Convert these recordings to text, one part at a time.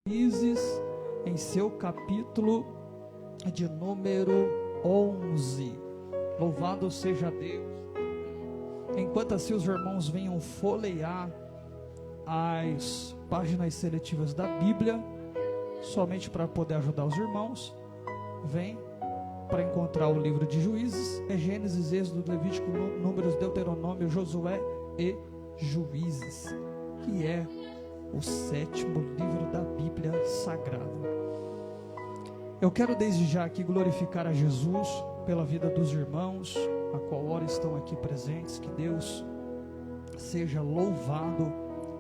Juízes, em seu capítulo de número 11. Louvado seja Deus. Enquanto assim os irmãos venham folhear as páginas seletivas da Bíblia, somente para poder ajudar os irmãos, vem para encontrar o livro de Juízes, é Gênesis, Êxodo, Levítico, Números, Deuteronômio, Josué e Juízes, que é o 7º livro da Bíblia Sagrada. Eu quero desde já aqui glorificar a Jesus pela vida dos irmãos, a qual hora estão aqui presentes. Que Deus seja louvado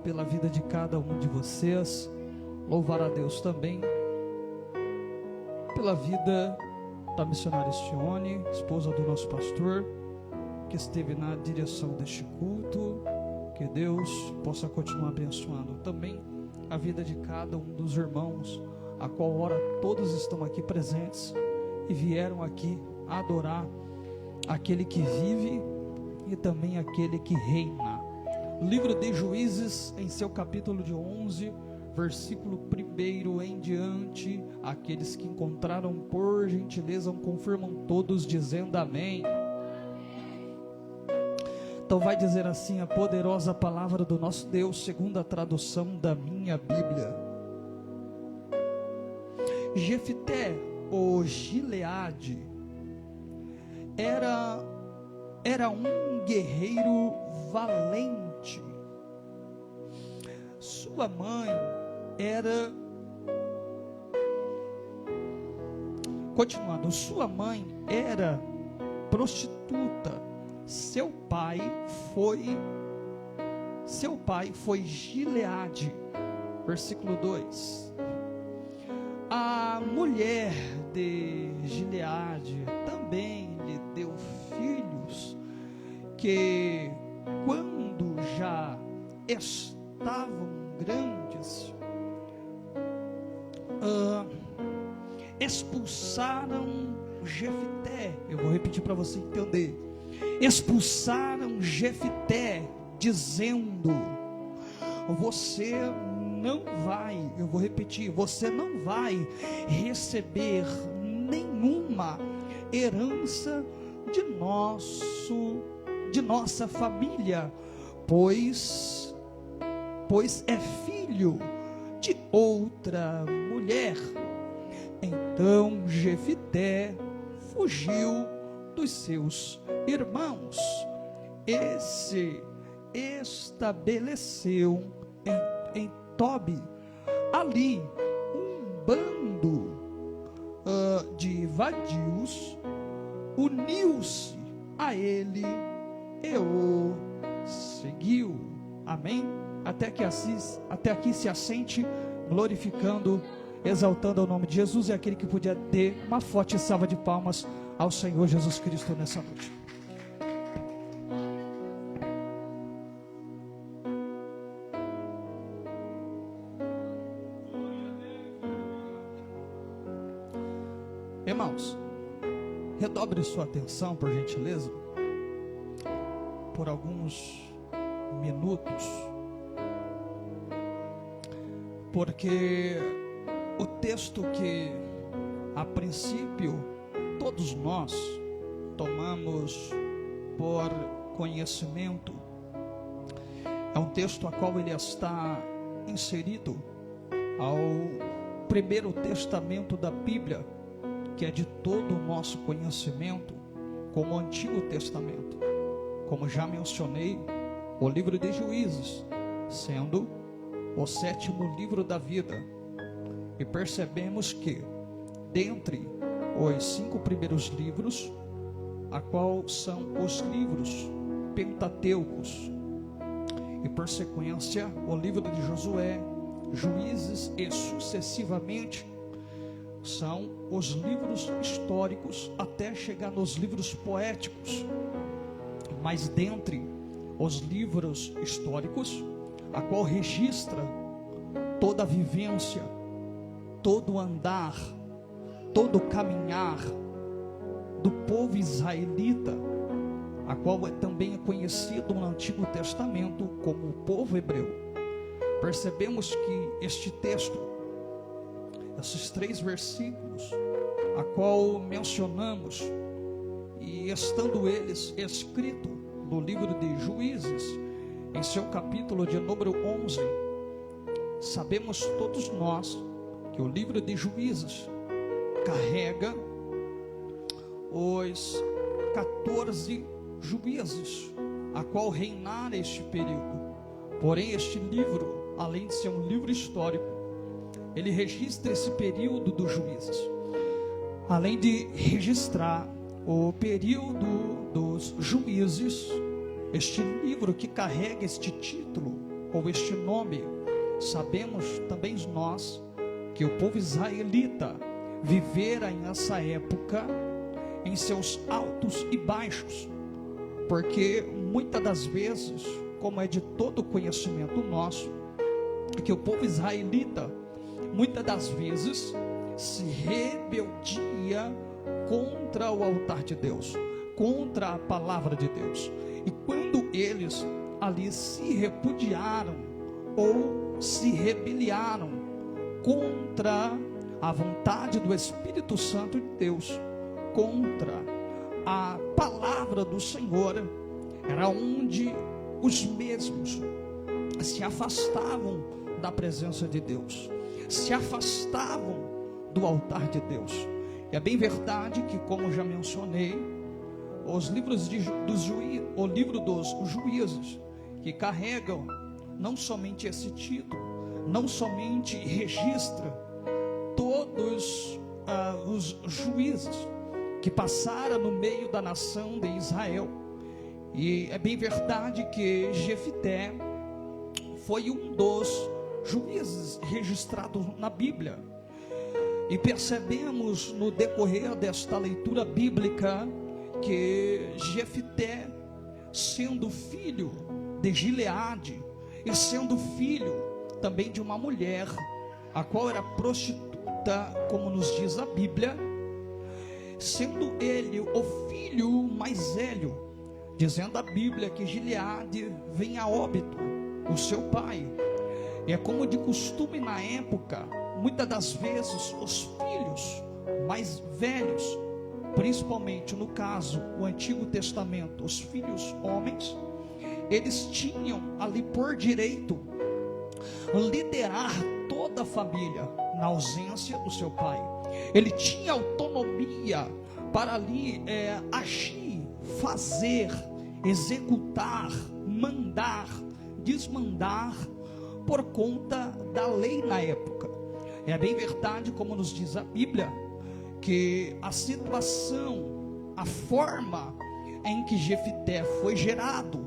pela vida de cada um de vocês. Louvar a Deus também pela vida da missionária Estione, esposa do nosso pastor, que esteve na direção deste culto. Que Deus possa continuar abençoando também a vida de cada um dos irmãos, a qual hora todos estão aqui presentes e vieram aqui adorar aquele que vive e também aquele que reina. Livro de Juízes, em seu capítulo de 11, versículo 1 em diante. Aqueles que encontraram, por gentileza, confirmam todos dizendo amém. Então vai dizer assim a poderosa palavra do nosso Deus, segundo a tradução da minha Bíblia. Jefté, o Gileade, era um guerreiro valente. Sua mãe era... Continuando, sua mãe era prostituta. Seu pai foi Gileade. Versículo 2. A mulher de Gileade também lhe deu filhos, que quando já estavam grandes, expulsaram Jefté. Eu vou repetir para você entender. Expulsaram Jefté, dizendo: você não vai, eu vou repetir, você não vai receber nenhuma herança de nossa família, pois é filho de outra mulher. Então Jefté fugiu dos seus irmãos e se estabeleceu em Tobi. Ali um bando de vadios uniu-se a ele e o seguiu. Amém? Até aqui se assente, glorificando, exaltando o nome de Jesus. E aquele que puder dar uma forte salva de palmas ao Senhor Jesus Cristo nessa noite. Irmãos, redobre sua atenção, por gentileza, por alguns minutos, porque o texto que a princípio todos nós tomamos por conhecimento é um texto a qual ele está inserido ao primeiro testamento da Bíblia, que é de todo o nosso conhecimento, como o Antigo Testamento. Como já mencionei, o livro de Juízes, sendo o 7º livro da vida. E percebemos que, dentre os 5 primeiros livros, a qual são os livros pentateucos, e por sequência o livro de Josué, Juízes e sucessivamente, são os livros históricos até chegar nos livros poéticos. Mas dentre os livros históricos, a qual registra toda a vivência, todo o andar, todo o caminhar do povo israelita, a qual também é conhecido no Antigo Testamento como o povo hebreu. Percebemos que este texto esses 3 versículos, a qual mencionamos, e estando eles escritos no livro de Juízes, em seu capítulo de número 11, sabemos todos nós que o livro de Juízes carrega os 14 juízes, a qual reinara este período. Porém, este livro, além de ser um livro histórico, ele registra esse período dos juízes, além de registrar o período dos juízes. Este livro que carrega este título, ou este nome, sabemos também nós, que o povo israelita vivera nessa época em seus altos e baixos, porque muitas das vezes, como é de todo conhecimento nosso, que o povo israelita, muitas das vezes, se rebeldia contra o altar de Deus, contra a palavra de Deus. E quando eles ali se repudiaram ou se rebeliaram contra a vontade do Espírito Santo de Deus, contra a palavra do Senhor, era onde os mesmos se afastavam da presença de Deus, se afastavam do altar de Deus. E é bem verdade que, como já mencionei, os livros o livro dos juízes, que carregam não somente esse título, não somente registra todos os juízes que passaram no meio da nação de Israel. E é bem verdade que Jefité foi um dos juízes registrados na Bíblia. E percebemos no decorrer desta leitura bíblica que Jefité, sendo filho de Gileade e sendo filho também de uma mulher, a qual era prostituta, como nos diz a Bíblia, sendo ele o filho mais velho, dizendo a Bíblia que Gileade vem a óbito, o seu pai. E é como de costume na época, muitas das vezes os filhos mais velhos, principalmente no caso o Antigo Testamento, os filhos homens, eles tinham ali por direito liderar toda a família na ausência do seu pai. Ele tinha autonomia para ali agir, fazer, executar, mandar, desmandar, por conta da lei na época. É bem verdade, como nos diz a Bíblia, que a situação, a forma em que Jefité foi gerado,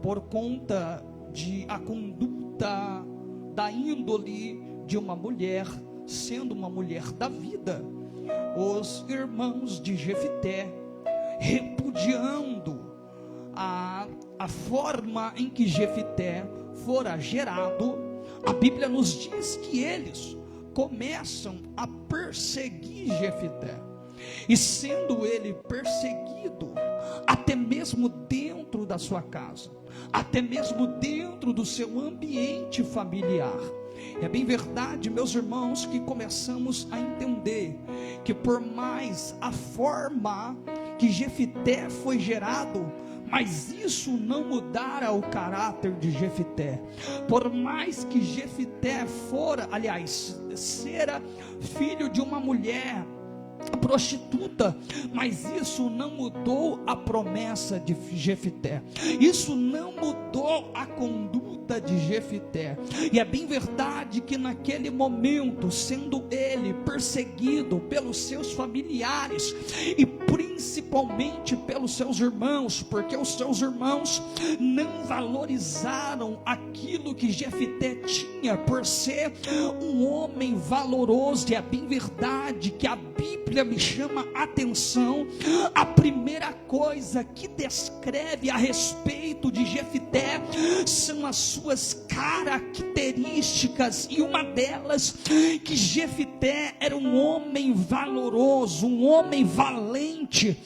por conta de a conduta da índole de uma mulher, sendo uma mulher da vida, os irmãos de Jefité, repudiando a forma em que Jefité fora gerado, a Bíblia nos diz que eles começam a perseguir Jefité, e sendo ele perseguido, até mesmo dentro da sua casa, até mesmo dentro do seu ambiente familiar. É bem verdade, meus irmãos, que começamos a entender que por mais a forma que Jefité foi gerado, mas isso não mudara o caráter de Jefité. Por mais que Jefité fora, aliás, era filho de uma mulher prostituta, mas isso não mudou a promessa de Jefité, isso não mudou a conduta de Jefité. E é bem verdade que naquele momento, sendo ele perseguido pelos seus familiares e principalmente pelos seus irmãos, porque os seus irmãos não valorizaram aquilo que Jefité tinha por ser um homem valoroso. E é bem verdade que a Bíblia me chama a atenção, a primeira coisa que descreve a respeito de Jefité são as suas características, e uma delas, que Jefité era um homem valoroso, um homem valente, ambiente.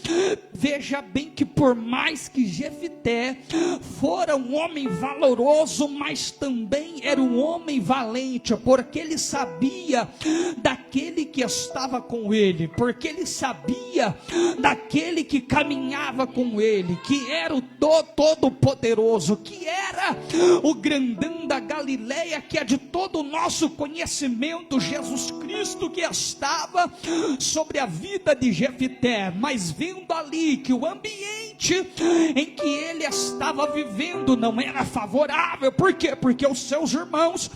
Veja bem que por mais que Jefité fora um homem valoroso, mas também era um homem valente, porque ele sabia daquele que estava com ele, porque ele sabia daquele que caminhava com ele, que era o Todo-Poderoso, que era o grandão da Galileia, que é de todo o nosso conhecimento, Jesus Cristo, que estava sobre a vida de Jefité. Mas vendo ali que o ambiente em que ele estava vivendo não era favorável. Por quê? Porque os seus irmãos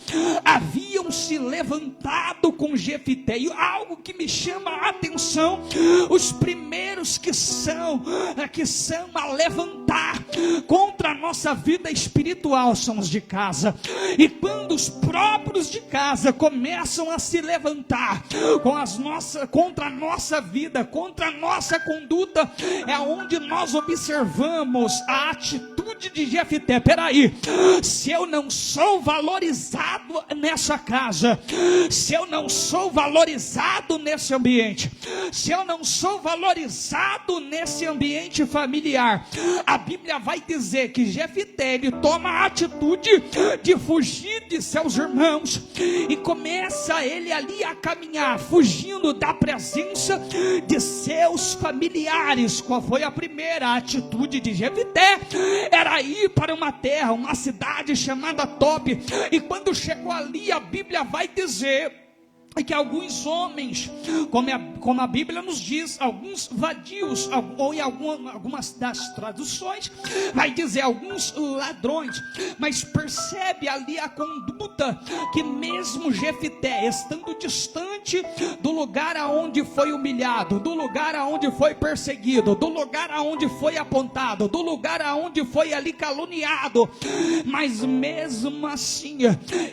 haviam se levantado com Jefité. E algo que me chama a atenção: os primeiros que são a levantar contra a nossa vida espiritual são os de casa. E quando os próprios de casa começam a se levantar contra a nossa vida, contra a nossa conduta, é onde nós observamos a atitude de Jefité. Peraí, se eu não sou valorizado nessa casa, se eu não sou valorizado nesse ambiente, se eu não sou valorizado nesse ambiente familiar, a Bíblia vai dizer que Jefité, ele toma a atitude de fugir de seus irmãos, e começa ele ali a caminhar, fugindo da presença de seus familiares. Qual foi a primeira atitude de Jefité? Era ir para uma terra, uma cidade chamada Tobi. E quando chegou ali, a Bíblia vai dizer que alguns homens, como a Bíblia nos diz, alguns vadios, ou em algumas das traduções vai dizer alguns ladrões, mas percebe ali a conduta que mesmo Jefité, estando distante do lugar aonde foi humilhado, do lugar aonde foi perseguido, do lugar aonde foi apontado, do lugar aonde foi ali caluniado, mas mesmo assim,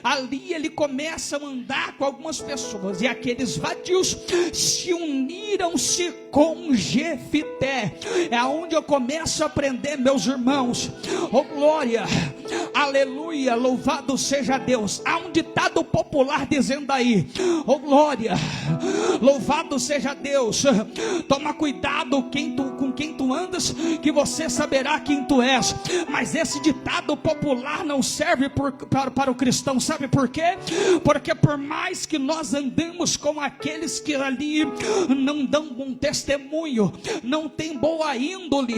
ali ele começa a andar com algumas pessoas, e aqueles vadios se uniram-se com Jefité. É onde eu começo a aprender, meus irmãos. Oh glória, aleluia, louvado seja Deus. Há um ditado popular dizendo aí: oh glória, louvado seja Deus. Toma cuidado com quem tu andas, que você saberá quem tu és. Mas esse ditado popular não serve para o cristão. Sabe por quê? Porque por mais que nós andemos com aqueles que ali não dão bom testemunho, não tem boa índole,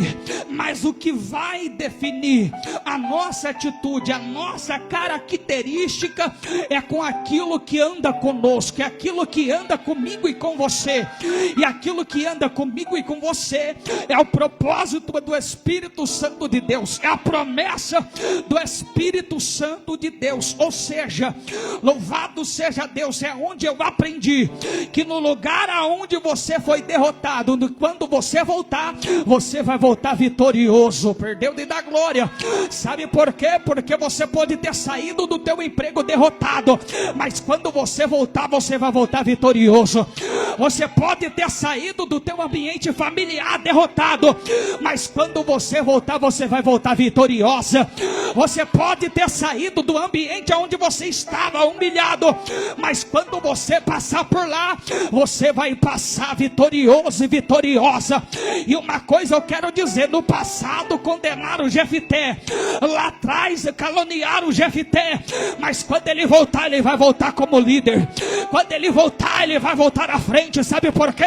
mas o que vai definir a nossa atitude, a nossa característica, é com aquilo que anda conosco, é aquilo que anda comigo e com você. E aquilo que anda comigo e com você é o propósito do Espírito Santo de Deus, é a promessa do Espírito Santo de Deus. Ou seja, louvado seja Deus, é onde eu aprendi que no lugar aonde você foi derrotado, quando você voltar, você vai voltar vitorioso. Perdeu de dar glória. Sabe por quê? Porque você pode ter saído do teu emprego derrotado, mas quando você voltar, você vai voltar vitorioso. Você pode ter saído do teu ambiente familiar derrotado, mas quando você voltar, você vai voltar vitoriosa. Você pode ter saído do ambiente onde você estava humilhado, mas quando você passar por lá, você vai passar vitorioso e vitoriosa. E uma coisa eu quero dizer: no passado condenaram Jefité, lá atrás caluniaram Jefité, mas quando ele voltar, ele vai voltar como líder. Quando ele voltar, ele vai voltar à frente. Sabe por quê?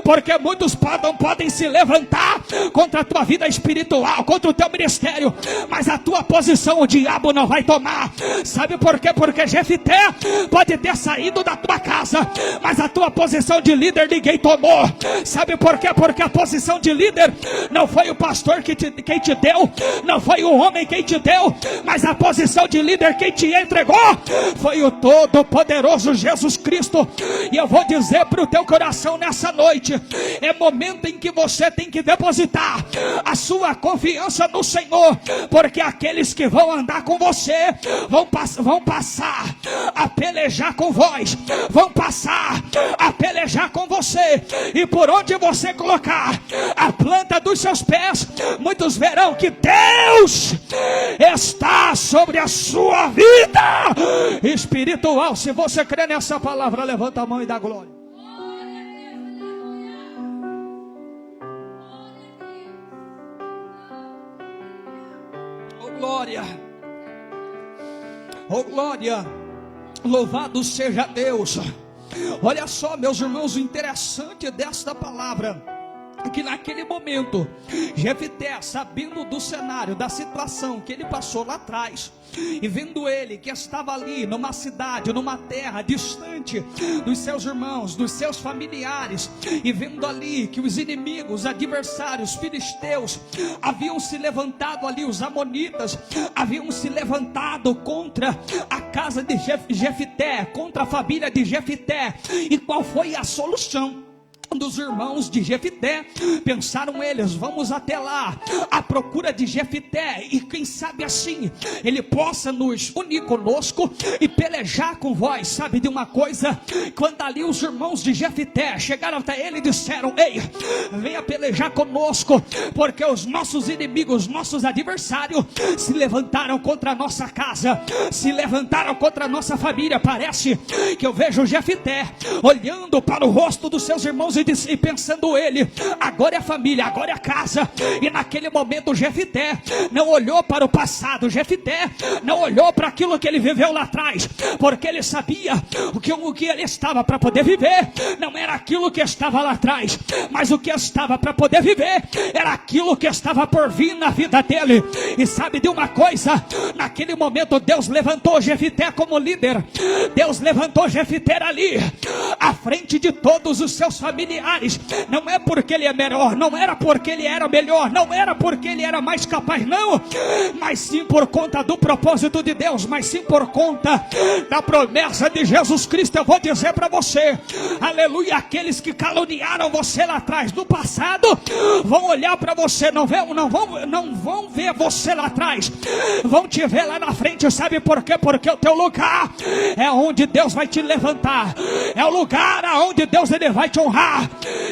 Porque muitos podem se levantar contra a tua vida espiritual, contra o teu ministério, mas a tua posição o diabo não vai tomar. Sabe por quê? Porque Jefité pode ter saído da tua casa, mas a tua posição de líder ninguém tomou. Sabe por quê? Porque a posição de líder não foi o pastor quem te deu, não foi o homem quem te deu, mas a posição de líder quem te entregou foi o Todo-Poderoso Jesus Cristo. E eu vou dizer para o teu coração nessa noite: é momento em que você tem que depositar a sua confiança no Senhor, porque aqueles que vão andar com você vão passar a pelejar com vós, vão passar a pelejar com você, e por onde você colocar a planta dos seus pés, muitos verão que Deus está sobre a sua vida espiritual. Se você crê nessa palavra, levanta a mão e dá glória. glória. Oh glória. Louvado seja Deus. Olha só, meus irmãos, o interessante desta palavra é que naquele momento Jefté, sabendo do cenário, da situação que ele passou lá atrás, e vendo ele que estava ali numa cidade, numa terra distante dos seus irmãos, dos seus familiares, e vendo ali que os inimigos, os adversários, filisteus, haviam se levantado ali, os amonitas haviam se levantado contra a casa de Jefté, contra a família de Jefté. E qual foi a solução dos irmãos de Jefté? Pensaram eles: vamos até lá à procura de Jefté, e quem sabe assim ele possa nos unir conosco e pelejar com vós. Sabe de uma coisa? Quando ali os irmãos de Jefté chegaram até ele e disseram: ei, venha pelejar conosco, porque os nossos inimigos, nossos adversários se levantaram contra a nossa casa, se levantaram contra a nossa família. Parece que eu vejo Jefté olhando para o rosto dos seus irmãos e pensando ele: agora é a família, agora é a casa. E naquele momento Jefté não olhou para o passado, Jefté não olhou para aquilo que ele viveu lá atrás, porque ele sabia o que ele estava para poder viver não era aquilo que estava lá atrás, mas o que estava para poder viver era aquilo que estava por vir na vida dele. E sabe de uma coisa? Naquele momento Deus levantou Jefté como líder. Deus levantou Jefté ali à frente de todos os seus familiares. Não é porque ele é melhor, não era porque ele era melhor, não era porque ele era mais capaz, não, mas sim por conta do propósito de Deus, mas sim por conta da promessa de Jesus Cristo. Eu vou dizer para você, aleluia, aqueles que caluniaram você lá atrás, no passado, vão olhar para você, não vão ver você lá atrás, vão te ver lá na frente. Sabe por quê? Porque o teu lugar é onde Deus vai te levantar, é o lugar aonde Deus ele vai te honrar.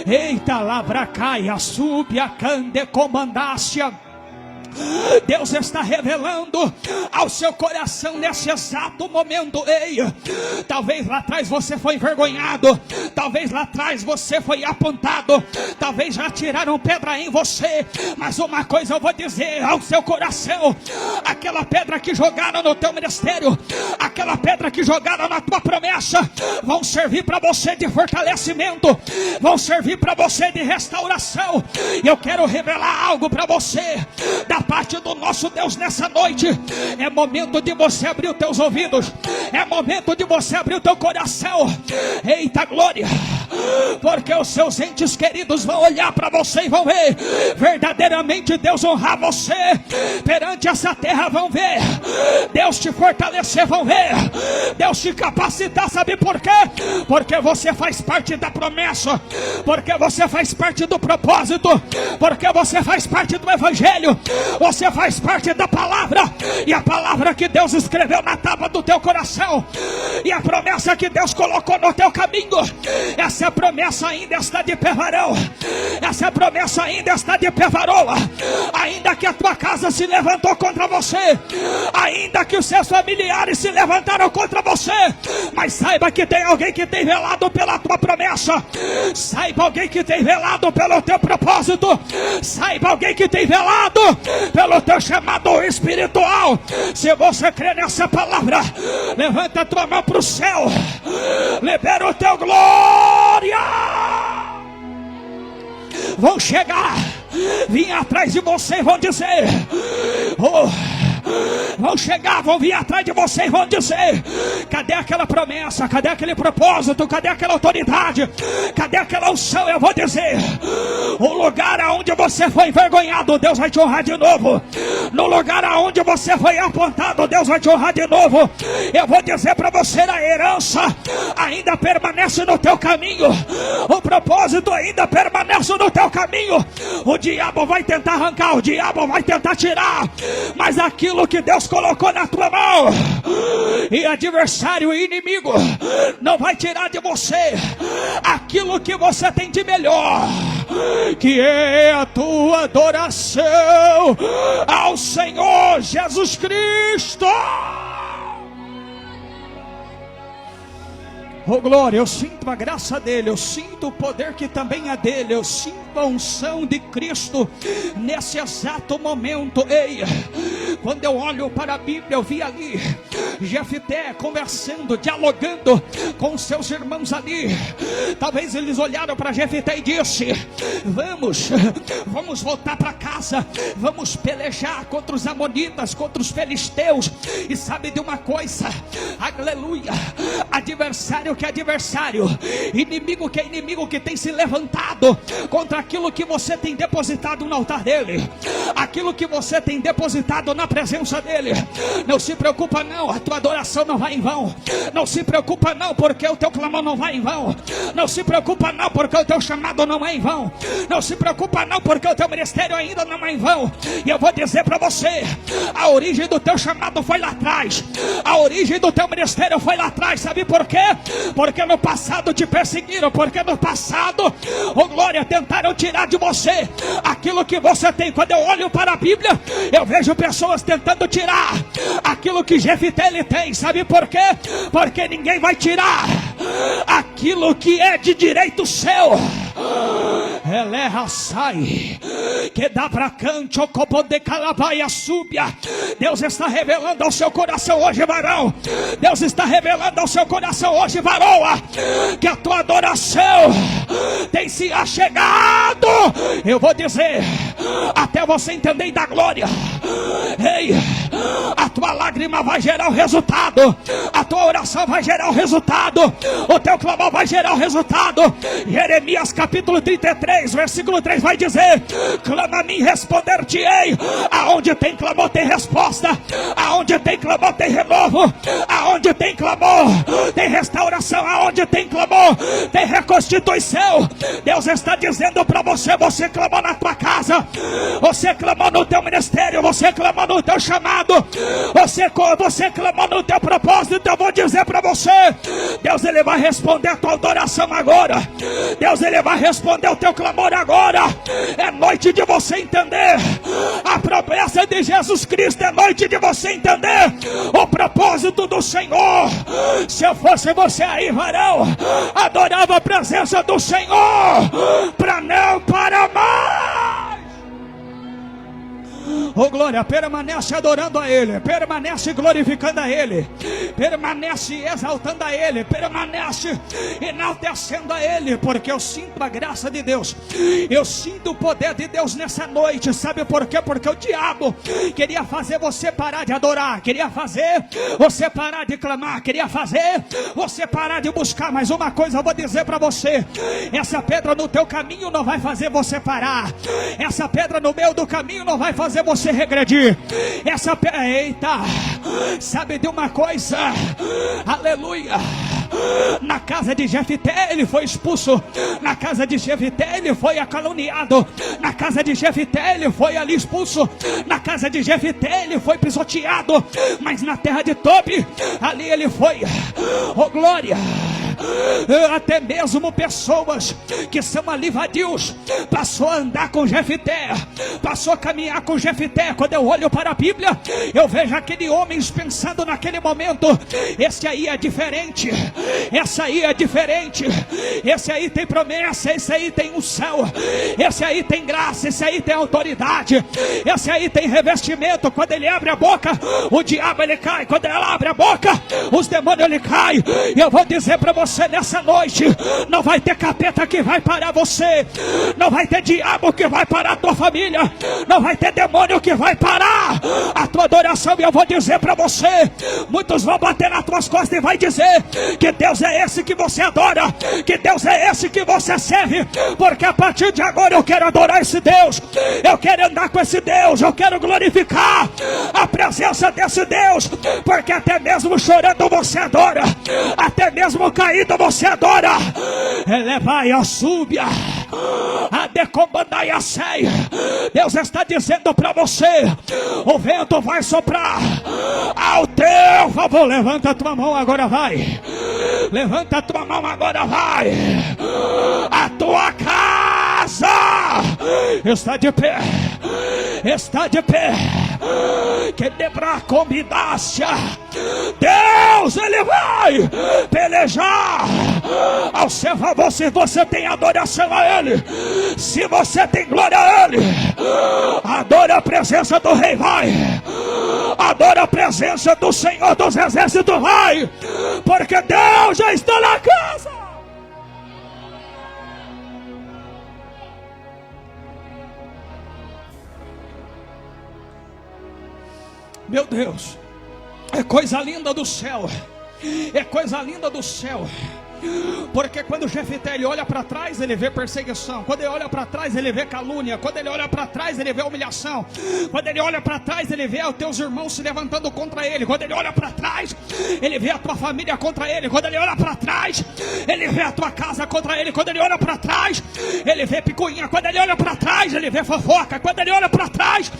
Eita, labracaia, subia, cande, comandácia. Deus está revelando ao seu coração nesse exato momento: ei, talvez lá atrás você foi envergonhado, talvez lá atrás você foi apontado, talvez já tiraram pedra em você, mas uma coisa eu vou dizer ao seu coração: aquela pedra que jogaram no teu ministério, aquela pedra que jogaram na tua promessa, vão servir para você de fortalecimento, vão servir para você de restauração. E eu quero revelar algo para você da parte do nosso Deus nessa noite. É momento de você abrir os teus ouvidos, é momento de você abrir o teu coração. Eita glória, porque os seus entes queridos vão olhar para você e vão ver verdadeiramente Deus honrar você perante essa terra. Vão ver Deus te fortalecer, vão ver Deus te capacitar. Sabe por quê? Porque você faz parte da promessa, porque você faz parte do propósito, porque você faz parte do evangelho, você faz parte da palavra, e a palavra que Deus escreveu na tábua do teu coração, e a promessa que Deus colocou no teu caminho, essa promessa ainda está de pé, varão. Essa promessa ainda está de pé, varoa. Ainda que a tua casa se levantou contra você, ainda que os seus familiares se levantaram contra você, mas saiba que tem alguém que tem velado pela tua promessa, saiba alguém que tem velado pelo teu propósito, saiba alguém que tem velado pelo teu chamado espiritual. Se você crê nessa palavra, levanta a tua mão para o céu, libera o teu glória. Vão chegar, vir atrás de você e vão dizer: oh, vão chegar, vão vir atrás de você e vão dizer: cadê aquela promessa, cadê aquele propósito, cadê aquela autoridade, cadê aquela unção? Eu vou dizer: o lugar aonde você foi envergonhado, Deus vai te honrar de novo. No lugar aonde você foi apontado, Deus vai te honrar de novo. Eu vou dizer para você: a herança ainda permanece no teu caminho, o propósito ainda permanece no teu caminho. O diabo vai tentar arrancar, o diabo vai tentar tirar, mas aquilo que Deus colocou na tua mão, e adversário e inimigo não vai tirar de você aquilo que você tem de melhor, que é a tua adoração ao Senhor Jesus Cristo. Oh glória, eu sinto a graça dele, eu sinto o poder que também é dele, eu sinto a unção de Cristo nesse exato momento. Ei, quando eu olho para a Bíblia, eu vi ali Jefté conversando, dialogando com seus irmãos ali. Talvez eles olharam para Jefté e disse: vamos voltar para casa, vamos pelejar contra os amonitas, contra os filisteus. E sabe de uma coisa, aleluia, adversário que é adversário, inimigo que é inimigo, que tem se levantado contra aquilo que você tem depositado no altar dele, aquilo que você tem depositado na presença dele. Não se preocupa não, a tua adoração não vai em vão. Não se preocupa não, porque o teu clamor não vai em vão. Não se preocupa não, porque o teu chamado não é em vão. Não se preocupa não, porque o teu ministério ainda não é em vão. E eu vou dizer para você, a origem do teu chamado foi lá atrás, a origem do teu ministério foi lá atrás. Sabe por quê? Porque no passado te perseguiram, porque no passado, oh glória, tentaram tirar de você aquilo que você tem. Quando eu olho para a Bíblia, eu vejo pessoas tentando tirar aquilo que Jefté ele tem. Sabe por quê? Porque ninguém vai tirar aquilo que é de direito seu. Ela sai que dá pra canto o copo de calabaia súbia. Deus está revelando ao seu coração hoje, varão. Deus está revelando ao seu coração hoje, varoa, que a tua adoração tem se achegado. Eu vou dizer, até você entender da glória. Ei, a tua lágrima vai gerar o resultado, a tua oração vai gerar o resultado, o teu clamor vai gerar o resultado. Jeremias capítulo 33, versículo 3 vai dizer: clama a mim, responder-te-ei. Aonde tem clamor tem resposta, aonde tem clamor tem renovo, aonde tem clamor tem restauração, aonde tem clamor tem reconstituição. Deus está dizendo para você: você clamou na tua casa, você clamou no teu ministério, você clamou no teu chamado, você clamou no teu propósito. Então eu vou dizer para você, Deus ele vai responder a tua adoração agora. Deus ele vai responder o teu clamor agora. É noite de você entender a promessa de Jesus Cristo, é noite de você entender o propósito do Senhor. Se eu fosse você aí, varão, adorava a presença do Senhor para não parar mais. Oh glória, permanece adorando a Ele, permanece glorificando a Ele, permanece exaltando a Ele, permanece enaltecendo a Ele, porque eu sinto a graça de Deus, eu sinto o poder de Deus nessa noite. Sabe por quê? Porque o diabo queria fazer você parar de adorar, queria fazer você parar de clamar, queria fazer você parar de buscar. Mas uma coisa eu vou dizer para você: essa pedra no teu caminho não vai fazer você parar, essa pedra no meio do caminho não vai fazer você regredir. Essa pedra, eita, sabe de uma coisa, aleluia, na casa de Jefté ele foi expulso, na casa de Jefté ele foi caluniado, na casa de Jefté ele foi ali expulso, na casa de Jefté ele foi pisoteado, mas na terra de Tobi, ali ele foi, oh glória, até mesmo pessoas que são ali vadios passou a andar com Jefté, passou a caminhar com Jefté. Quando eu olho para a Bíblia, eu vejo aquele homem pensando naquele momento: esse aí é diferente, essa aí é diferente, esse aí tem promessa, esse aí tem unção, esse aí tem graça, esse aí tem autoridade, esse aí tem revestimento. Quando ele abre a boca, o diabo ele cai, quando ela abre a boca, os demônios ele cai. E eu vou dizer para você nessa noite: não vai ter capeta que vai parar você, não vai ter diabo que vai parar a tua família, não vai ter demônio que vai parar a tua adoração. E eu vou dizer para você: muitos vão bater nas tuas costas e vai dizer que Deus é esse que você adora, que Deus é esse que você serve, porque a partir de agora eu quero adorar esse Deus, eu quero andar com esse Deus, eu quero glorificar a presença desse Deus, porque até mesmo chorando você adora, até mesmo caído você adora. Elevai a súbia, a decomandai a ceia. Deus está dizendo para você: o vento vai soprar ao teu favor. Levanta a tua mão agora, vai. Levanta a tua mão agora, vai. A tua casa está de pé, está de pé. que debra combinância. Deus, Ele vai pelejar ao seu favor. Se você tem adoração a Ele, se você tem glória a Ele, adora a presença do Rei, vai. Adora a presença do Senhor dos Exércitos, vai. Porque Deus já está na casa. Meu Deus, é coisa linda do céu, é coisa linda do céu. Porque quando Jefité ele olha para trás, ele vê perseguição. Quando ele olha para trás, ele vê calúnia. Quando ele olha para trás, ele vê humilhação. Quando ele olha para trás, ele vê os teus irmãos se levantando contra ele. Quando ele olha para trás, ele vê a tua família contra ele. Quando ele olha para trás, ele vê a tua casa contra ele. Quando ele olha para trás, ele vê picuinha. Quando ele olha para trás, ele vê fofoca. Quando ele olha para trás,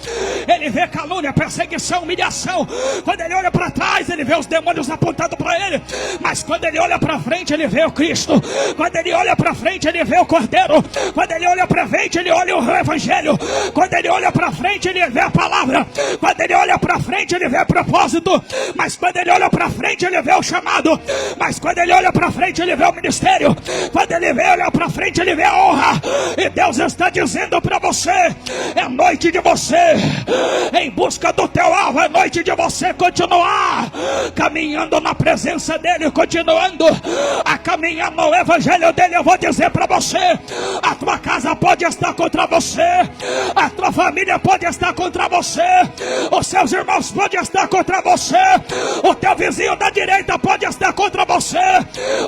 ele vê calúnia, perseguição, humilhação. Quando ele olha para trás, ele vê os demônios apontando para ele. Mas quando ele olha para frente, ele vê o Cristo. Quando ele olha para frente, ele vê o Cordeiro. Quando ele olha para frente, ele olha o Evangelho. Quando ele olha para frente, ele vê a palavra. Quando ele olha para frente, ele vê o propósito. Mas quando ele olha para frente, ele vê o chamado. Mas quando ele olha para frente, ele vê o ministério. Quando ele olha para frente, ele vê a honra. E Deus está dizendo para você: é noite de você em busca do teu alvo. É noite de você continuar caminhando na presença dele, continuando a caminhar no evangelho dele. Eu vou dizer para você: a tua casa pode estar contra você, a tua família pode estar contra você, os seus irmãos podem estar contra você, o teu vizinho da direita pode estar contra você,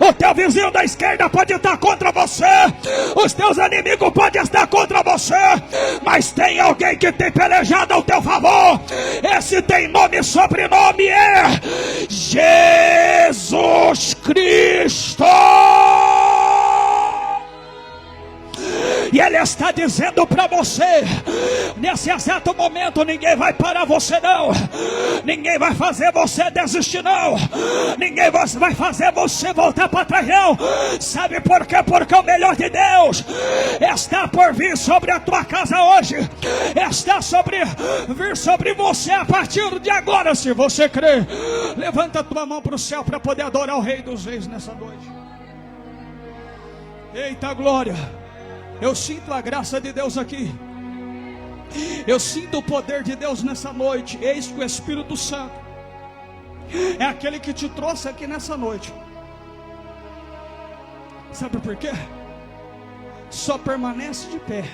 o teu vizinho da esquerda pode estar contra você, os teus inimigos podem estar contra você, mas tem alguém que tem pelejado ao teu favor. Esse tem nome e sobrenome, é Jesus Cristo. E Ele está dizendo para você, nesse exato momento: ninguém vai parar você não, ninguém vai fazer você desistir não, ninguém vai fazer você voltar para trás não. Sabe por quê? Porque o melhor de Deus está por vir sobre a tua casa hoje, está vir sobre você a partir de agora. Se você crê, levanta a tua mão para o céu para poder adorar o Rei dos Reis nessa noite. Eita glória! Eu sinto a graça de Deus aqui. Eu sinto o poder de Deus nessa noite. Eis que o Espírito Santo é aquele que te trouxe aqui nessa noite. Sabe por quê? Só permanece de pé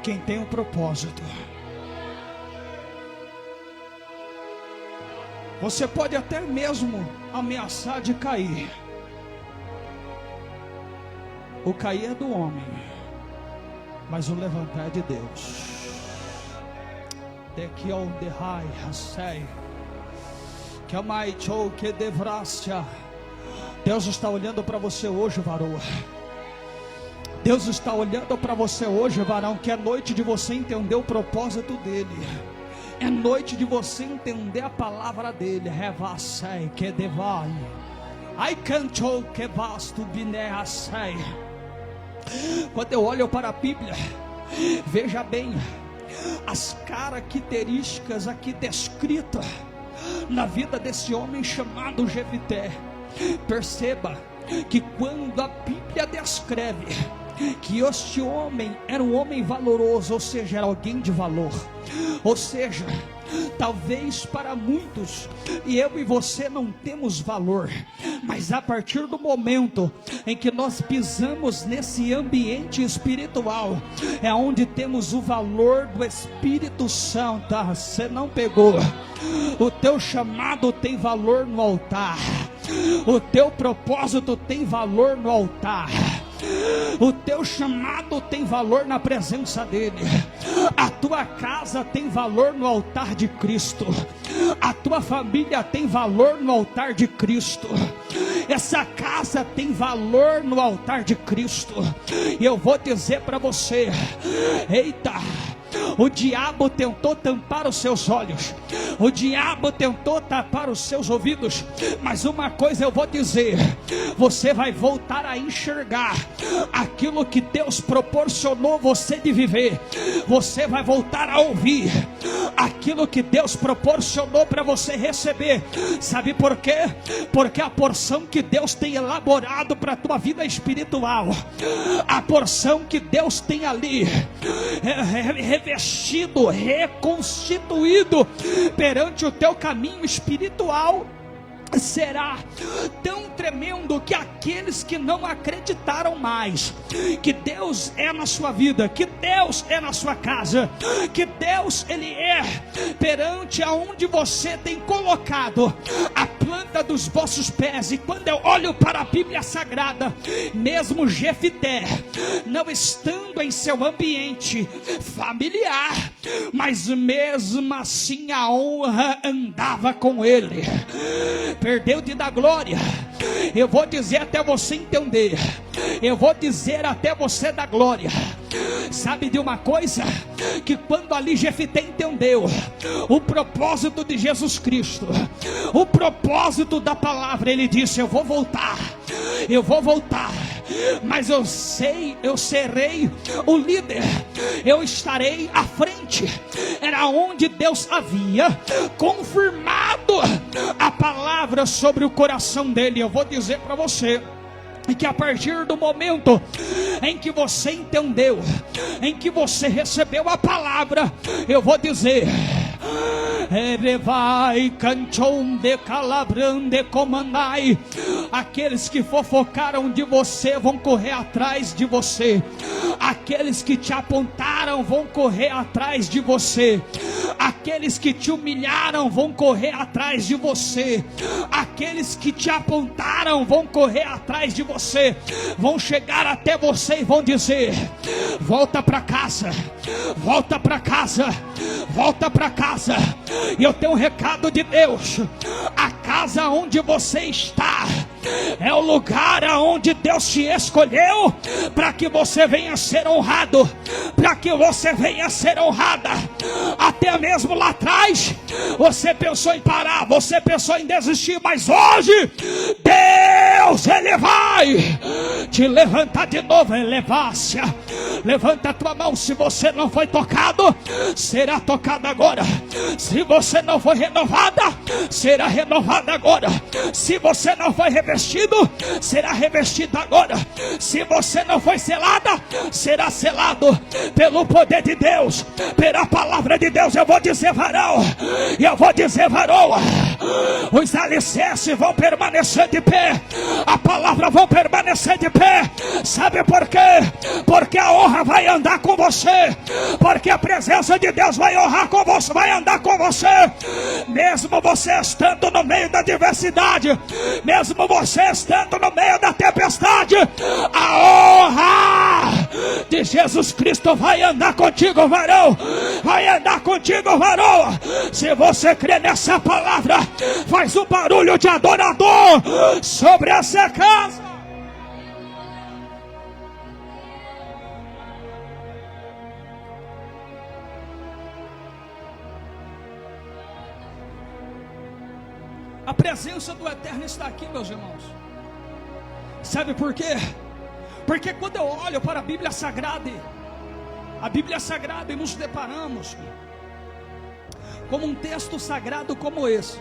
quem tem um propósito. Você pode até mesmo ameaçar de cair. O cair é do homem, mas o levantar é de Deus. Daqui ao derrai, rasei, que a mai chou que devrastia. Deus está olhando para você hoje, varoa. Deus está olhando para você hoje, varão, que é noite de você entender o propósito dele. É noite de você entender a palavra dele. Revasei que devai. Ai cantou que vasto bineasei. Quando eu olho para a Bíblia, veja bem as características aqui descritas na vida desse homem chamado Jefité. Perceba que quando a Bíblia descreve que este homem era um homem valoroso, ou seja, era alguém de valor, ou seja, talvez para muitos, e eu e você não temos valor, mas a partir do momento em que nós pisamos nesse ambiente espiritual, é onde temos o valor do Espírito Santo. Você não pegou? O teu chamado tem valor no altar, o teu propósito tem valor no altar, o teu chamado tem valor na presença dele. A tua casa tem valor no altar de Cristo. A tua família tem valor no altar de Cristo. Essa casa tem valor no altar de Cristo. E eu vou dizer para você: eita, O diabo tentou tampar os seus olhos, o diabo tentou tapar os seus ouvidos, mas uma coisa eu vou dizer: você vai voltar a enxergar aquilo que Deus proporcionou você de viver. Você vai voltar a ouvir aquilo que Deus proporcionou para você receber. Sabe por quê? Porque a porção que Deus tem elaborado para a tua vida espiritual, a porção que Deus tem ali revestido, reconstituído perante o teu caminho espiritual, será tão tremendo que aqueles que não acreditaram mais que Deus é na sua vida, que Deus é na sua casa, que Deus Ele é perante aonde você tem colocado a planta dos vossos pés. E quando eu olho para a Bíblia Sagrada, mesmo Jefité, não estando em seu ambiente familiar, mas mesmo assim a honra andava com ele. Perdeu de dar glória. Eu vou dizer até você entender, eu vou dizer até você dar glória. Sabe de uma coisa? Que quando ali Jefité entendeu o propósito de Jesus Cristo, o propósito da palavra, ele disse: eu vou voltar, mas eu serei o líder, eu estarei à frente. Era onde Deus havia confirmado a palavra sobre o coração dele. Eu vou dizer para você que a partir do momento em que você entendeu, em que você recebeu a palavra, eu vou dizer: aqueles que fofocaram de você vão correr atrás de você, aqueles que te apontaram vão correr atrás de você, aqueles que te humilharam vão correr atrás de você, aqueles que te apontaram vão correr atrás de você, vão chegar até você e vão dizer: volta para casa, volta para casa, volta para casa. E eu tenho um recado de Deus: a casa onde você está é o lugar aonde Deus te escolheu para que você venha ser honrado, para que você venha ser honrada. Até mesmo lá atrás você pensou em parar, você pensou em desistir, mas hoje Deus, Ele vai te levantar de novo. Elevácia, levanta a tua mão. Se você não foi tocado, será tocado agora. Se você não foi renovada, será renovada agora. Se você não foi revestido, será revestido agora. Se você não foi selada, será selado pelo poder de Deus, pela palavra de Deus. Eu vou dizer varão, eu vou dizer varoa, os alicerces vão permanecer de pé, a palavra vai permanecer de pé. Sabe por quê? Porque a honra vai andar com você, porque a presença de Deus vai honrar com você, vai andar com você, mesmo você estando no meio da adversidade, mesmo você estando no meio da tempestade. A honra de Jesus Cristo vai andar contigo, varão, vai andar contigo, varoa. Se você crê nessa palavra, faz um barulho de adorador sobre essa casa. A presença do Eterno está aqui, meus irmãos. Sabe por quê? Porque quando eu olho para a Bíblia Sagrada e nos deparamos como um texto sagrado como esse,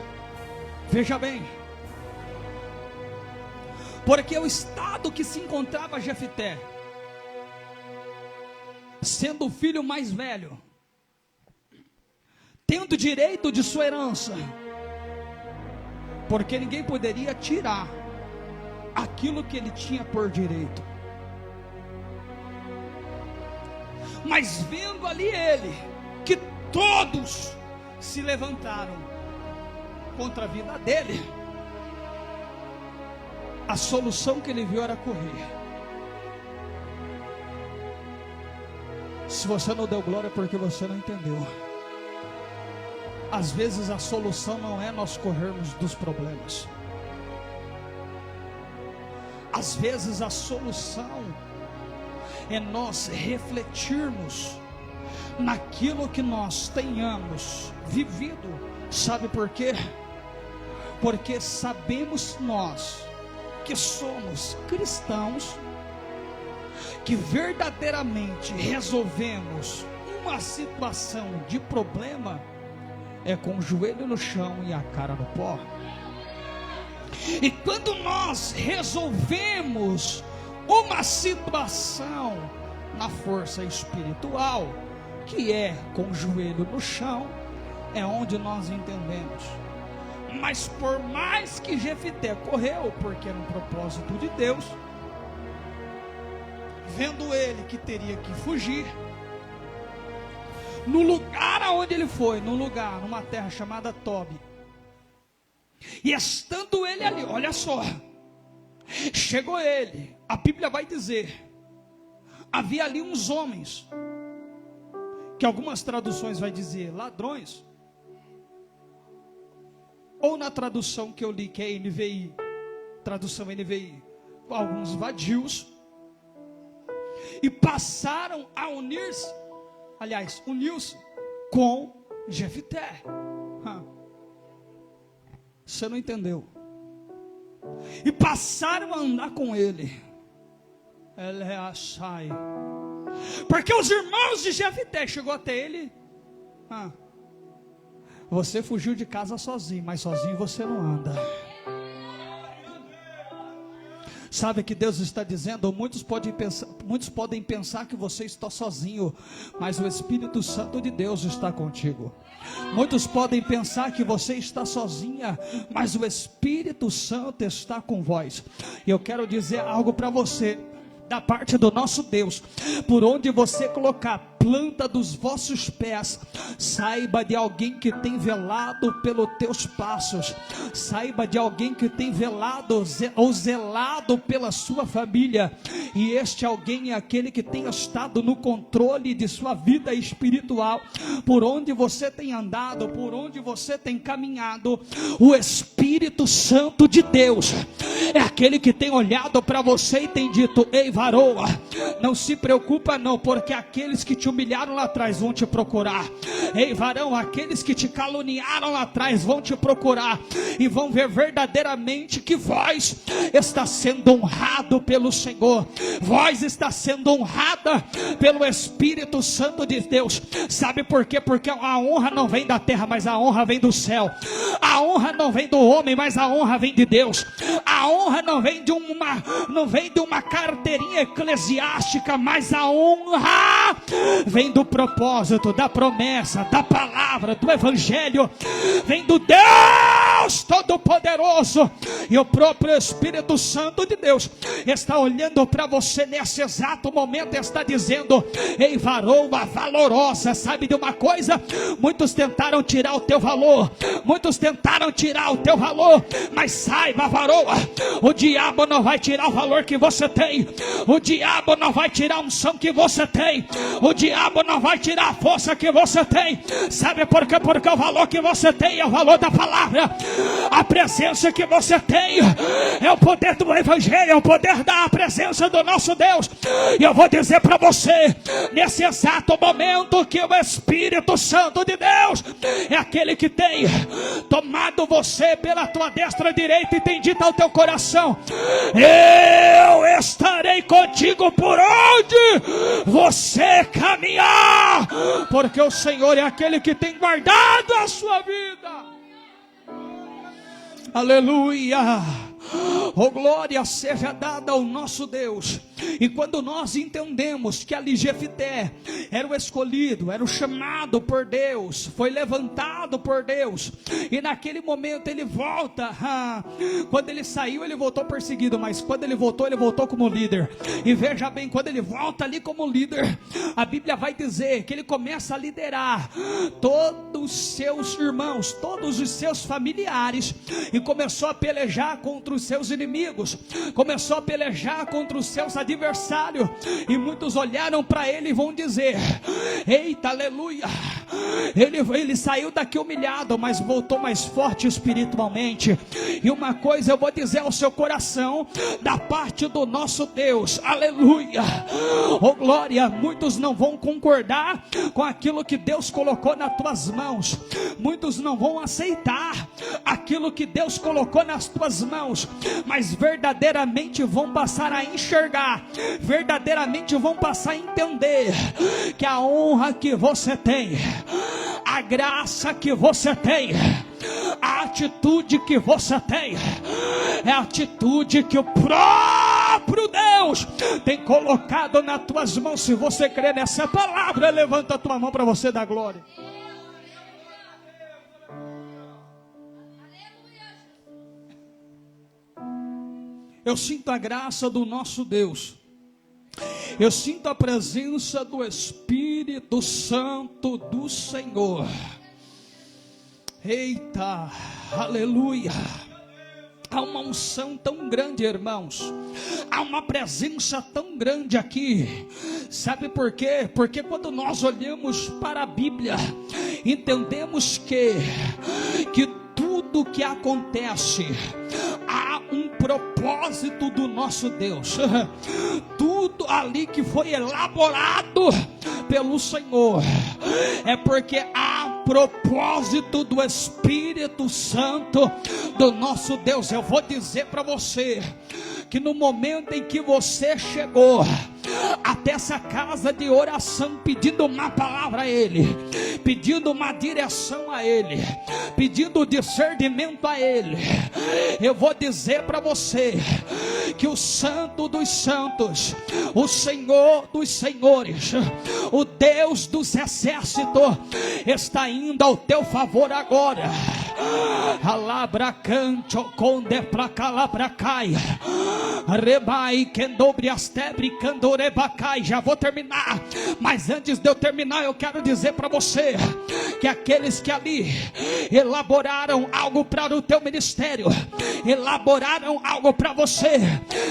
veja bem, porque o estado que se encontrava Jefité, sendo o filho mais velho, tendo direito de sua herança, porque ninguém poderia tirar aquilo que ele tinha por direito. Mas vendo ali ele, que todos se levantaram contra a vida dele, a solução que ele viu era correr. Se você não deu glória, porque você não entendeu. Às vezes a solução não é nós corrermos dos problemas. Às vezes a solução é nós refletirmos naquilo que nós tenhamos vivido. Sabe por quê? Porque sabemos nós que somos cristãos, que verdadeiramente resolvemos uma situação de problema é com o joelho no chão e a cara no pó. E quando nós resolvemos uma situação na força espiritual, que é com o joelho no chão, é onde nós entendemos. Mas por mais que Jefité correu, porque era um propósito de Deus, vendo ele que teria que fugir, no lugar aonde ele foi, numa terra chamada Tobi, e estando ele ali, olha só, chegou ele, a Bíblia vai dizer, havia ali uns homens, que algumas traduções vai dizer ladrões, ou na tradução que eu li, que é NVI, tradução NVI, alguns vadios, e passaram a unir-se, uniu-se com Jefité. Você não entendeu? E passaram a andar com ele. Porque os irmãos de Jefité chegou até ele. Você fugiu de casa sozinho, mas sozinho você não anda. Sabe que Deus está dizendo? Muitos podem pensar que você está sozinho, mas o Espírito Santo de Deus está contigo. Muitos podem pensar que você está sozinha, mas o Espírito Santo está com vós. E eu quero dizer algo para você, da parte do nosso Deus: por onde você colocar a planta dos vossos pés, saiba de alguém que tem velado pelos teus passos, saiba de alguém que tem velado ou zelado pela sua família, e este alguém é aquele que tem estado no controle de sua vida espiritual. Por onde você tem andado, por onde você tem caminhado, o Espírito Santo de Deus é aquele que tem olhado para você e tem dito: ei, varoa, não se preocupa não, porque aqueles que te humilharam lá atrás vão te procurar. Ei, varão, aqueles que te caluniaram lá atrás vão te procurar e vão ver verdadeiramente que vós está sendo honrado pelo Senhor, vós está sendo honrada pelo Espírito Santo de Deus. Sabe por quê? Porque a honra não vem da terra, mas a honra vem do céu. A honra não vem do homem, mas a honra vem de Deus. A honra não vem de uma carteirinha eclesiástica, mas a honra vem do propósito, da promessa, da palavra, do evangelho, vem do Deus Todo-Poderoso. E o próprio Espírito Santo de Deus está olhando para você nesse exato momento e está dizendo: ei, varoa valorosa, sabe de uma coisa? Muitos tentaram tirar o teu valor, mas saiba, varoa, o diabo não vai tirar o valor que você tem, o diabo não vai tirar a unção que você tem, o diabo não vai tirar a força que você tem. Sabe por quê? Porque o valor que você tem é o valor da palavra, a presença que você tem é o poder do evangelho, é o poder da presença do nosso Deus. E eu vou dizer para você, nesse exato momento, que o Espírito Santo de Deus é aquele que tem tomado você pela tua destra direita e tem dito ao teu coração: eu estarei contigo por onde você caminhar, porque o Senhor é aquele que tem guardado a sua vida. Aleluia! Oh, glória seja dada ao nosso Deus. E quando nós entendemos que ali Jefité era o escolhido, era o chamado por Deus, foi levantado por Deus, e naquele momento ele volta. Quando ele saiu, ele voltou perseguido, mas quando ele voltou como líder. E veja bem, quando ele volta ali como líder, a Bíblia vai dizer que ele começa a liderar todos os seus irmãos, todos os seus familiares, e começou a pelejar contra os seus inimigos, começou a pelejar contra os seus adversários. E muitos olharam para ele e vão dizer: eita, aleluia, Ele saiu daqui humilhado, mas voltou mais forte espiritualmente. E uma coisa eu vou dizer ao seu coração, da parte do nosso Deus, aleluia, oh glória, muitos não vão concordar com aquilo que Deus colocou nas tuas mãos, muitos não vão aceitar aquilo que Deus colocou nas tuas mãos, mas verdadeiramente vão passar a enxergar, verdadeiramente vão passar a entender que a honra que você tem, a graça que você tem, a atitude que você tem, é a atitude que o próprio Deus tem colocado nas tuas mãos. Se você crê nessa palavra, levanta a tua mão para você dar glória. Eu sinto a graça do nosso Deus. Eu sinto a presença do Espírito Santo do Senhor. Eita, aleluia. Há uma unção tão grande, irmãos. Há uma presença tão grande aqui. Sabe por quê? Porque quando nós olhamos para a Bíblia, entendemos que tudo que acontece, há um propósito do nosso Deus. Tudo ali que foi elaborado pelo Senhor, é porque há propósito do Espírito Santo do nosso Deus. Eu vou dizer para você que no momento em que você chegou até essa casa de oração, pedindo uma palavra a Ele, pedindo uma direção a Ele, pedindo discernimento a Ele, eu vou dizer para você que o Santo dos Santos, o Senhor dos Senhores, o Deus dos exércitos, está indo ao teu favor agora. Alabracancho conde pra calabracai, rebai kendobre astebre candorebacai. Já vou terminar, mas antes de eu terminar, eu quero dizer para você que aqueles que ali elaboraram algo para o teu ministério, elaboraram algo para você,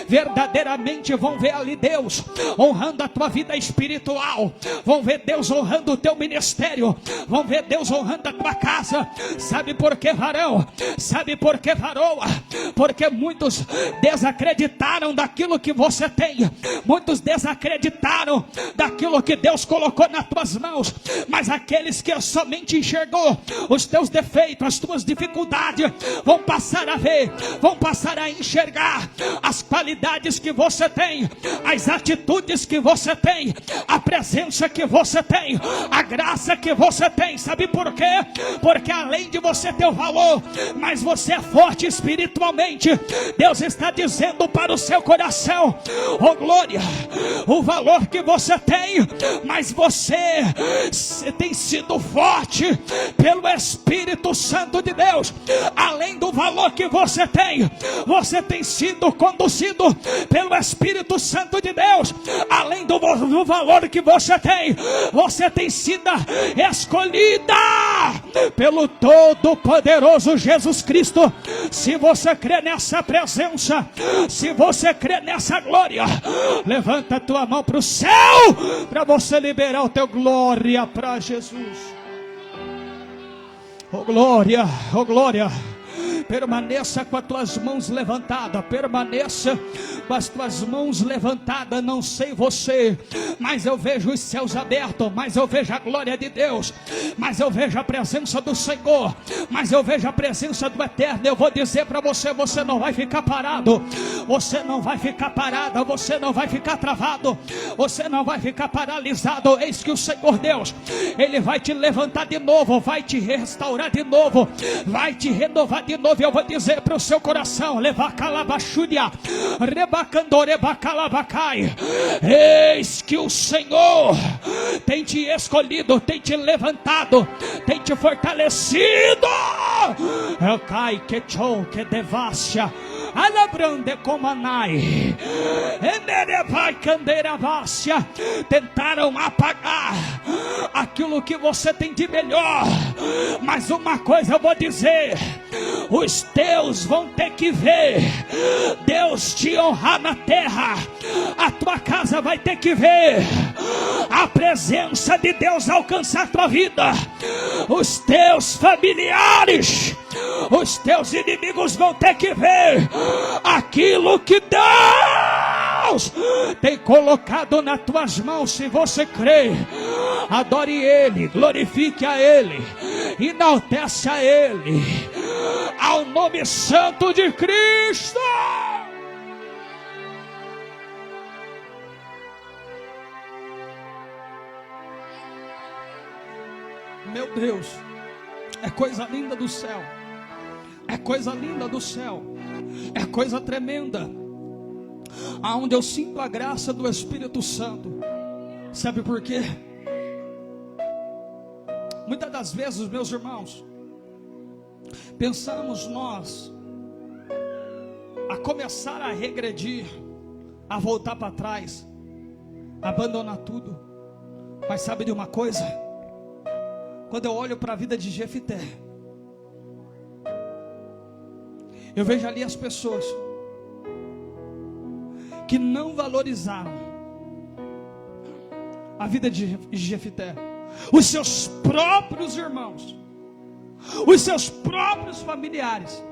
verdadeiramente vão ver ali Deus honrando a tua vida espiritual, vão ver Deus honrando o teu ministério, vão ver Deus honrando a tua casa. Sabe por que, varão? Sabe por que, varoa? Porque muitos desacreditaram daquilo que você tem, muitos desacreditaram daquilo que Deus colocou nas tuas mãos, mas aqueles que somente enxergou os teus defeitos, as tuas dificuldades, vão passar a ver, vão passar a enxergar as qualidades que você tem, as atitudes que você tem, a presença que você tem, a graça que você tem. Sabe por quê? Porque além de você ter o valor, mas você é forte espiritualmente. Deus está dizendo para o seu coração, oh glória, o valor que você tem, mas você tem sido forte pelo Espírito Santo de Deus. Além do valor que você tem sido conduzido pelo Espírito Santo de Deus. Além do valor que você tem sido escolhida pelo Todo-Poderoso Jesus Cristo. Se você crê nessa presença, se você crê nessa glória, levanta a tua mão para o céu, para você liberar o teu glória para Jesus. Oh glória, oh glória. Permaneça com as tuas mãos levantadas, permaneça com as tuas mãos levantadas. Não sei você, mas eu vejo os céus abertos, mas eu vejo a glória de Deus, mas eu vejo a presença do Senhor, mas eu vejo a presença do Eterno. Eu vou dizer para você, você não vai ficar parado, você não vai ficar parada, você não vai ficar travado, você não vai ficar paralisado. Eis que o Senhor Deus, Ele vai te levantar de novo, vai te restaurar de novo, vai te renovar de novo. Eu vou dizer para o seu coração, levar calabachúria, rebacandoreba calabacai. Eis que o Senhor tem te escolhido, tem te levantado, tem te fortalecido. Cai que chou que devassia. Alabrande comanai, enerebai candeira vácia, tentaram apagar aquilo que você tem de melhor, mas uma coisa eu vou dizer: os teus vão ter que ver Deus te honrar na terra. A tua casa vai ter que ver a presença de Deus alcançar a tua vida. Os teus familiares, os teus inimigos vão ter que ver aquilo que Deus tem colocado nas tuas mãos. Se você crê, adore Ele, glorifique a Ele, enaltece a Ele, ao nome santo de Cristo. Meu Deus, é coisa linda do céu, é coisa linda do céu, é coisa tremenda, aonde eu sinto a graça do Espírito Santo. Sabe por quê? Muitas das vezes, meus irmãos, pensamos nós a começar a regredir, a voltar para trás, abandonar tudo. Mas sabe de uma coisa? Quando eu olho para a vida de Jefité, eu vejo ali as pessoas que não valorizaram a vida de Jefité, os seus próprios irmãos, os seus próprios familiares.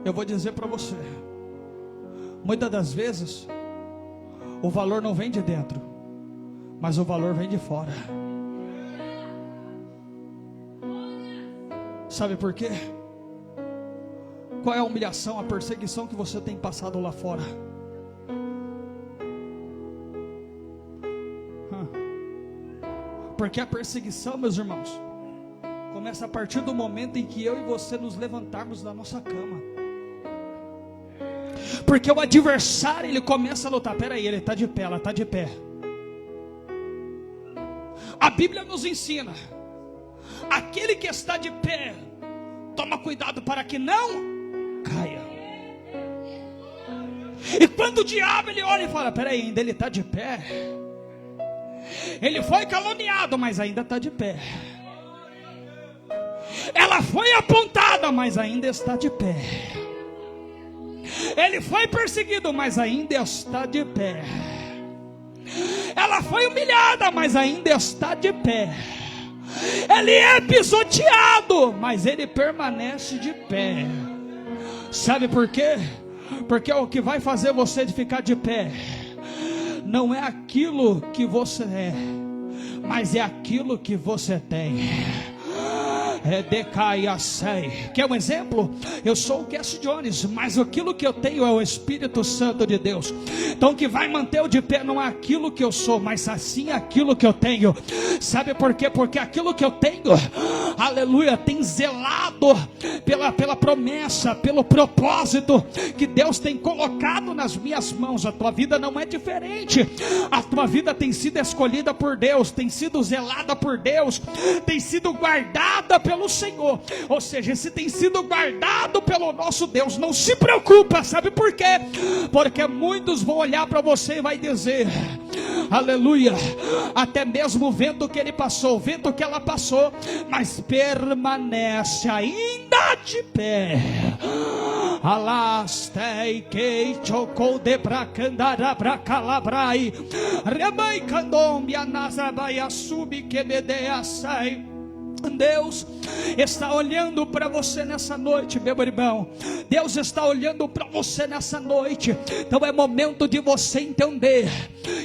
Eu vou dizer para você, muitas das vezes o valor não vem de dentro, mas o valor vem de fora. Sabe por quê? Qual é a humilhação, a perseguição que você tem passado lá fora? Porque a perseguição, meus irmãos, começa a partir do momento em que eu e você nos levantarmos da nossa cama. Porque o adversário, ele começa a lutar. Peraí, ele está de pé, ela está de pé. A Bíblia nos ensina: aquele que está de pé, toma cuidado para que não caia. E quando o diabo ele olha e fala: peraí, ainda ele está de pé. Ele foi caluniado, mas ainda está de pé. Ela foi apontada, mas ainda está de pé. Ele foi perseguido, mas ainda está de pé. Ela foi humilhada, mas ainda está de pé. Ele é pisoteado, mas ele permanece de pé. Sabe por quê? Porque o que vai fazer você ficar de pé não é aquilo que você é, mas é aquilo que você tem. Quer um exemplo? Eu sou o Cass Jones, mas aquilo que eu tenho é o Espírito Santo de Deus. Então o que vai manter eu de pé não é aquilo que eu sou, mas assim aquilo que eu tenho. Sabe por quê? Porque aquilo que eu tenho, aleluia, tem zelado pela promessa, pelo propósito que Deus tem colocado nas minhas mãos. A tua vida não é diferente. A tua vida tem sido escolhida por Deus, tem sido zelada por Deus, tem sido guardada pelo Senhor. Ou seja, se tem sido guardado pelo nosso Deus, não se preocupa. Sabe por quê? Porque muitos vão olhar para você e vai dizer: aleluia, até mesmo o vento que ele passou, o vento que ela passou, mas permanece ainda de pé. Alastei que chocou de bracandara bracalabrai remai candombia nazabaia subi que medeia sai. Deus está olhando para você nessa noite, meu irmão. Deus está olhando para você nessa noite. Então é momento de você entender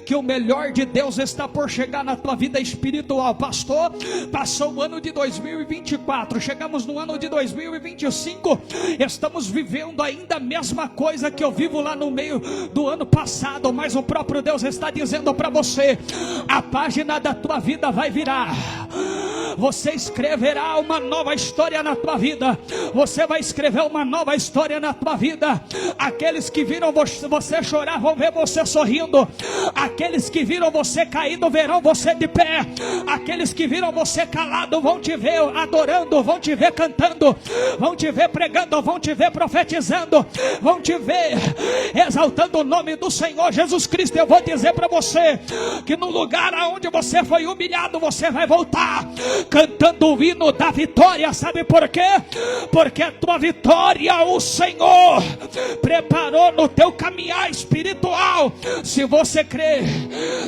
que o melhor de Deus está por chegar na tua vida espiritual. Pastor, passou o ano de 2024, chegamos no ano de 2025, estamos vivendo ainda a mesma coisa que eu vivo lá no meio do ano passado. Mas o próprio Deus está dizendo para você: a página da tua vida vai virar. Você escreverá uma nova história na tua vida. Você vai escrever uma nova história na tua vida. Aqueles que viram você chorar vão ver você sorrindo. Aqueles que viram você caído verão você de pé. Aqueles que viram você calado vão te ver adorando, vão te ver cantando, vão te ver pregando, vão te ver profetizando, vão te ver exaltando o nome do Senhor Jesus Cristo. Eu vou dizer para você que no lugar onde você foi humilhado, você vai voltar cantando o hino da vitória. Sabe por quê? Porque a tua vitória o Senhor preparou no teu caminhar espiritual. Se você crê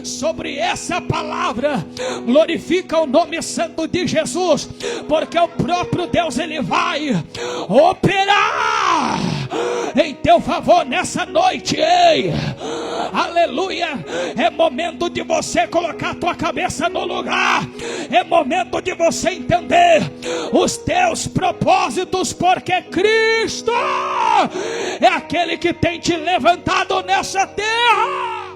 sobre essa palavra, glorifica o nome santo de Jesus, porque o próprio Deus, ele vai operar em teu favor nessa noite. Ei, aleluia. É momento de você colocar a tua cabeça no lugar. É momento de você entender os teus propósitos, porque Cristo é aquele que tem te levantado nessa terra.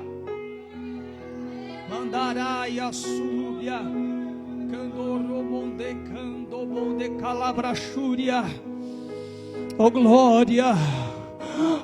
Mandaraia súbia, candorobonde, candobonde, calabrachúria. Oh glória,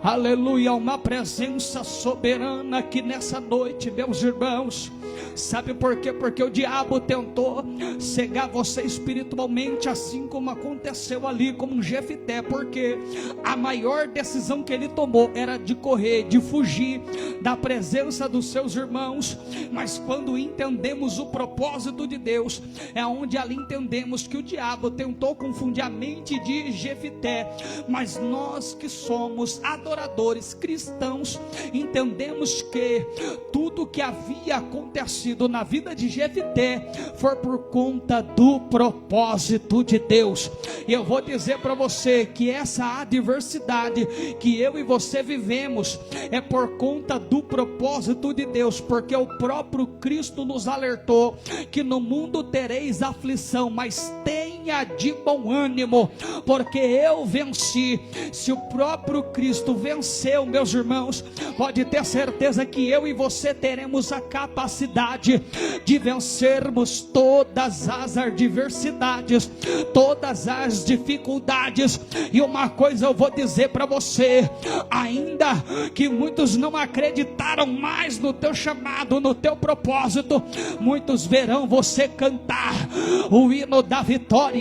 aleluia, uma presença soberana aqui nessa noite, meus irmãos. Sabe por quê? Porque o diabo tentou cegar você espiritualmente, assim como aconteceu ali com Jefité, porque a maior decisão que ele tomou era de correr, de fugir da presença dos seus irmãos. Mas quando entendemos o propósito de Deus, é onde ali entendemos que o diabo tentou confundir a mente de Jefité. Mas nós que somos adoradores cristãos, entendemos que tudo que havia acontecido na vida de Jefité foi por conta do propósito de Deus. E eu vou dizer para você que essa adversidade que eu e você vivemos é por conta do propósito de Deus, porque o próprio Cristo nos alertou que no mundo tereis aflição, mas tenha de bom ânimo, porque eu venci. Se o próprio Cristo venceu, meus irmãos, pode ter certeza que eu e você teremos a capacidade de vencermos todas as adversidades, todas as dificuldades. E uma coisa eu vou dizer para você: ainda que muitos não acreditaram mais no teu chamado, no teu propósito, muitos verão você cantar o hino da vitória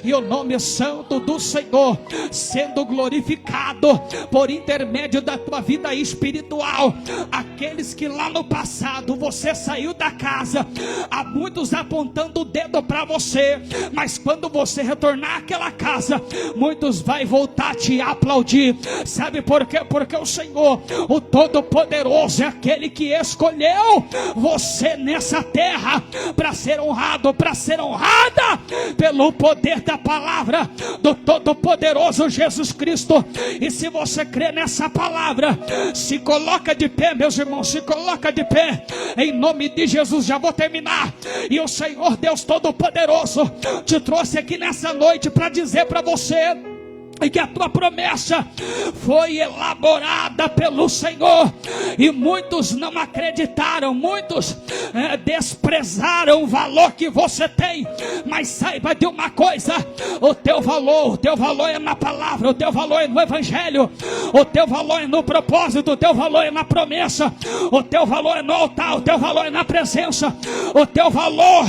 e o nome santo do Senhor sendo glorificado por intermédio da tua vida espiritual. Aqueles que lá no passado você saiu da casa, há muitos apontando o dedo para você, mas quando você retornar àquela casa, muitos vai voltar a te aplaudir. Sabe por quê? Porque o Senhor, o Todo-Poderoso, é aquele que escolheu você nessa terra para ser honrado, para ser honrada pelo poder da palavra do Todo-Poderoso Jesus Cristo. E se você crê nessa palavra, se coloca de pé, meus irmãos, se coloca de pé, em nome de Jesus. Já vou terminar. E o Senhor Deus Todo-Poderoso te trouxe aqui nessa noite para dizer para você e que a tua promessa foi elaborada pelo Senhor, e muitos não acreditaram, muitos desprezaram o valor que você tem. Mas saiba de uma coisa: o teu valor é na palavra, o teu valor é no evangelho, o teu valor é no propósito, o teu valor é na promessa, o teu valor é no altar, o teu valor é na presença, o teu valor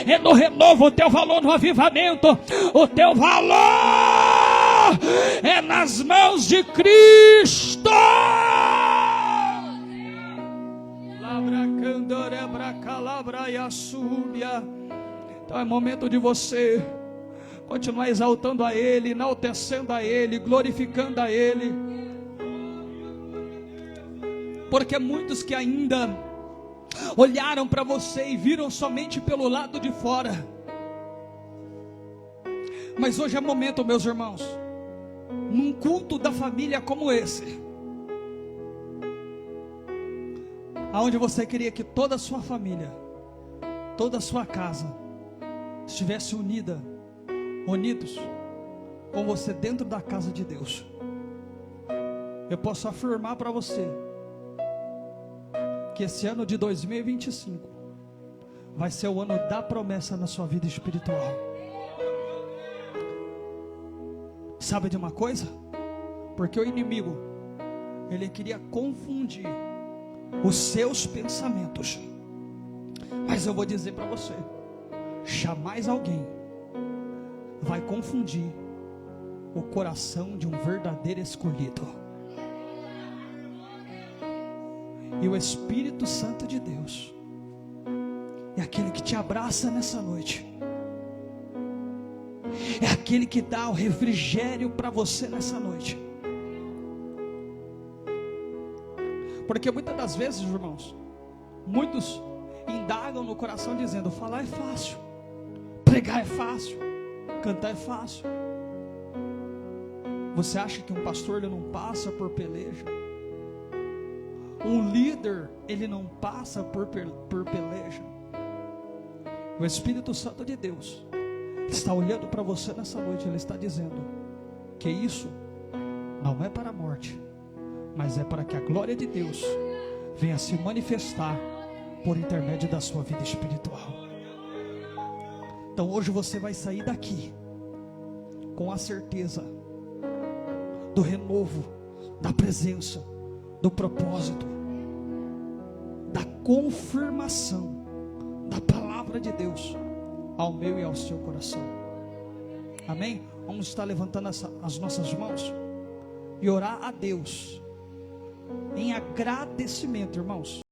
é no renovo, o teu valor no avivamento, o teu valor é nas mãos de Cristo. Então é momento de você continuar exaltando a Ele, enaltecendo a Ele, glorificando a Ele, porque muitos que ainda olharam para você e viram somente pelo lado de fora. Mas hoje é momento, meus irmãos, num culto da família como esse, aonde você queria que toda a sua família, toda a sua casa estivesse unidos com você dentro da casa de Deus. Eu posso afirmar para você que esse ano de 2025 vai ser o ano da promessa na sua vida espiritual. Sabe de uma coisa? Porque o inimigo, ele queria confundir os seus pensamentos. Mas eu vou dizer para você, jamais alguém vai confundir o coração de um verdadeiro escolhido. E o Espírito Santo de Deus é aquele que te abraça nessa noite, é aquele que dá o refrigério para você nessa noite. Porque muitas das vezes, irmãos, muitos indagam no coração dizendo: falar é fácil, pregar é fácil, cantar é fácil. Você acha que um pastor ele não passa por peleja? Um líder ele não passa por peleja? O Espírito Santo de Deus está olhando para você nessa noite. Ele está dizendo que isso não é para a morte, mas é para que a glória de Deus venha se manifestar por intermédio da sua vida espiritual. Então hoje você vai sair daqui com a certeza do renovo, da presença, do propósito, da confirmação da palavra de Deus ao meu e ao seu coração. Amém? Vamos estar levantando as nossas mãos e orar a Deus em agradecimento, irmãos.